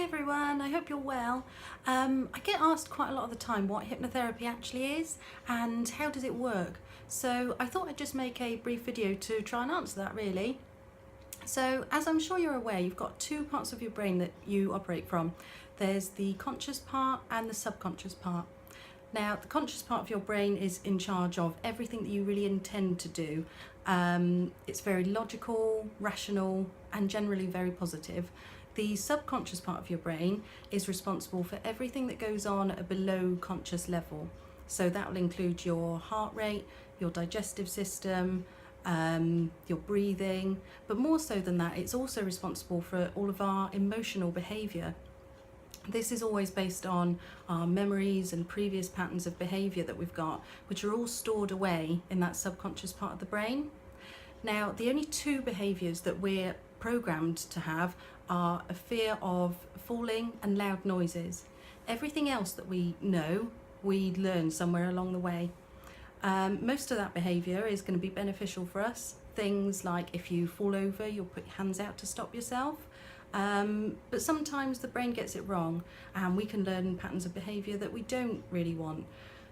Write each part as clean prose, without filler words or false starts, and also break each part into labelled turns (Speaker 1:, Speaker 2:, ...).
Speaker 1: everyone, I hope you're well. I get asked quite a lot of the time what hypnotherapy actually is and how does it work. So I thought I'd just make a brief video to try and answer that really. So as I'm sure you're aware, you've got two parts of your brain that you operate from. There's the conscious part and the subconscious part. Now, the conscious part of your brain is in charge of everything that you really intend to do. It's very logical, rational, and generally very positive. The subconscious part of your brain is responsible for everything that goes on at a below conscious level. So that will include your heart rate, your digestive system, your breathing, but more so than that, it's also responsible for all of our emotional behaviour. This is always based on our memories and previous patterns of behaviour that we've got, which are all stored away in that subconscious part of the brain. Now, the only two behaviours that we're programmed to have are a fear of falling and loud noises. Everything else that we know, we learn somewhere along the way. Most of that behaviour is going to be beneficial for us. Things like if you fall over, you'll put your hands out to stop yourself. But sometimes the brain gets it wrong and we can learn patterns of behaviour that we don't really want.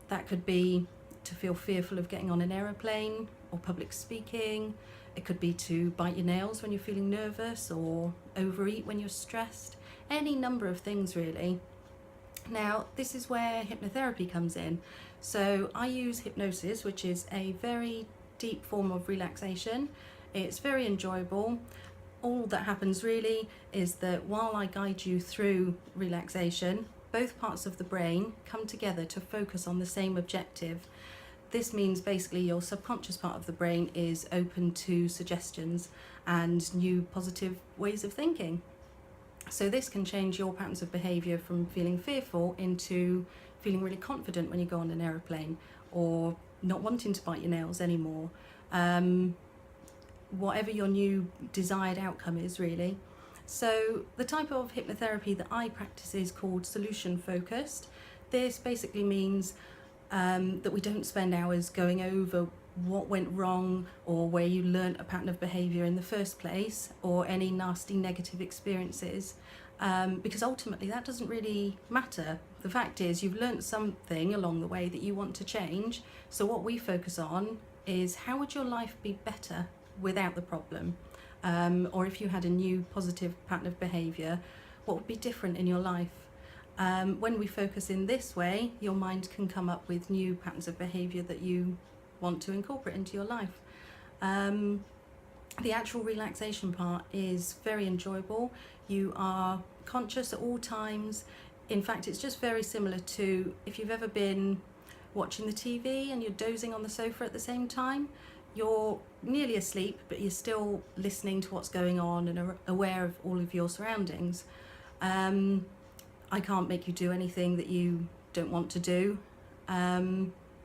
Speaker 1: That could be to feel fearful of getting on an aeroplane or public speaking. It could be to bite your nails when you're feeling nervous or overeat when you're stressed. Any number of things really. Now, this is where hypnotherapy comes in. So I use hypnosis, which is a very deep form of relaxation. It's very enjoyable. All that happens really is that while I guide you through relaxation, both parts of the brain come together to focus on the same objective. This means basically your subconscious part of the brain is open to suggestions and new positive ways of thinking. So this can change your patterns of behaviour from feeling fearful into feeling really confident when you go on an aeroplane, or not wanting to bite your nails anymore. Whatever your new desired outcome is really. So the type of hypnotherapy that I practice is called solution focused. This basically means that we don't spend hours going over what went wrong or where you learnt a pattern of behaviour in the first place or any nasty negative experiences, because ultimately that doesn't really matter. The fact is you've learnt something along the way that you want to change, so what we focus on is how would your life be better without the problem, or if you had a new positive pattern of behaviour, what would be different in your life? When we focus in this way, your mind can come up with new patterns of behaviour that you want to incorporate into your life. The actual relaxation part is very enjoyable. You are conscious at all times. In fact, it's just very similar to if you've ever been watching the TV and you're dozing on the sofa at the same time. You're nearly asleep, but you're still listening to what's going on and are aware of all of your surroundings. I can't make you do anything that you don't want to do.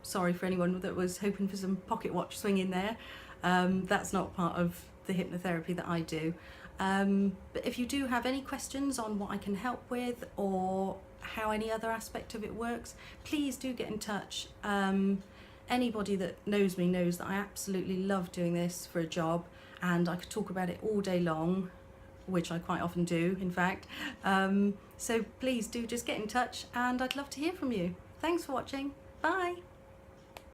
Speaker 1: Sorry for anyone that was hoping for some pocket watch swinging there. That's not part of the hypnotherapy that I do. But if you do have any questions on what I can help with or how any other aspect of it works, please do get in touch. Anybody that knows me knows that I absolutely love doing this for a job, and I could talk about it all day long, which I quite often do, in fact. So please do just get in touch and I'd love to hear from you. Thanks for watching. Bye.